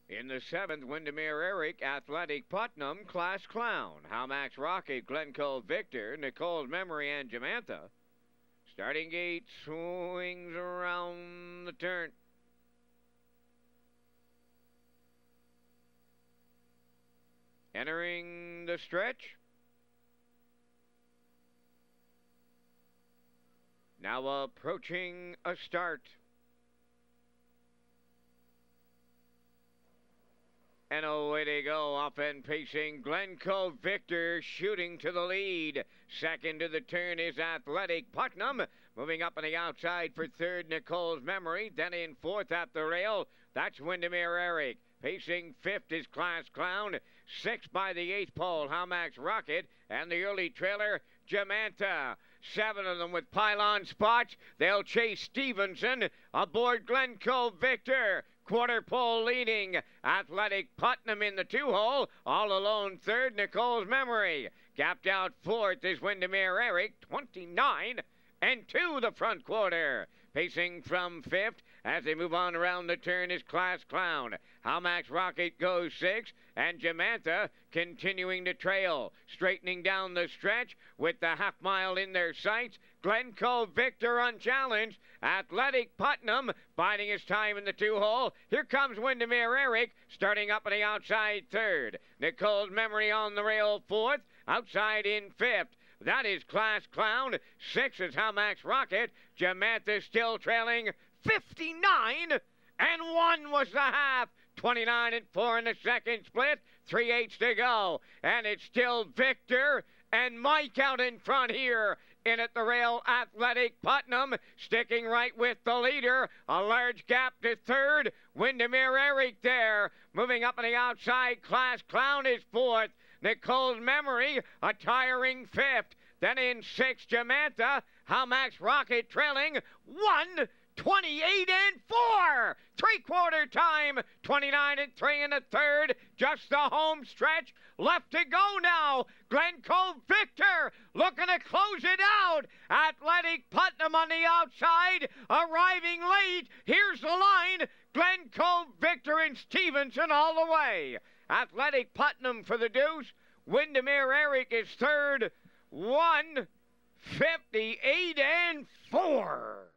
In the seventh, Windermere Eric, Athletic Putnam, Class Clown, Howmax Rocket, Glencoe Victor, Nicole's Memory, and Jamantha. Starting gate swings around the turn. Entering the stretch. Now approaching a start. And away they go, off and pacing. Glencoe Victor shooting to the lead. Second to the turn is Athletic Putnam. Moving up on the outside for third, Nicole's Memory. Then in fourth at the rail, that's Windermere Eric. Pacing fifth is Class Clown. Sixth by the eighth pole, Howmax Rocket. And the early trailer, Jamantha. Seven of them with pylon spots. They'll chase Stevenson aboard Glencoe Victor. Quarter pole leading, Athletic Putnam in the two-hole. All alone third, Nicole's Memory. Gapped out fourth is Windermere Eric, 29 and 2 the front quarter. Pacing from fifth as they move on around the turn is Class Clown. Howmax Rocket goes sixth, and Jamantha continuing to trail. Straightening down the stretch with the half mile in their sights. Glencoe Victor unchallenged. Athletic Putnam biding his time in the two-hole. Here comes Windermere Eric starting up on the outside third. Nicole's Memory on the rail fourth. Outside in fifth. That is Class Clown. Sixth is Howmax Rocket. Jamantha still trailing 59 and 1 was the half. 29 and 4 in the second split. 3/8 to go. And it's still Victor and Mike out in front here. In at the rail, Athletic Putnam sticking right with the leader. A large gap to third. Windermere Eric there. Moving up on the outside, Class Clown is fourth. Nicole's Memory a tiring fifth. Then in sixth, Jamantha. Howmax Rocket trailing 1:28 and 4. Three-quarter time, 29 and 3 in the third. Just the home stretch left to go now. Glencoe Victor looking to close it out. Athletic Putnam on the outside, arriving late. Here's the line. Glencoe Victor and Stevenson all the way. Athletic Putnam for the deuce. Windermere Eric is third. 1:58 and 4.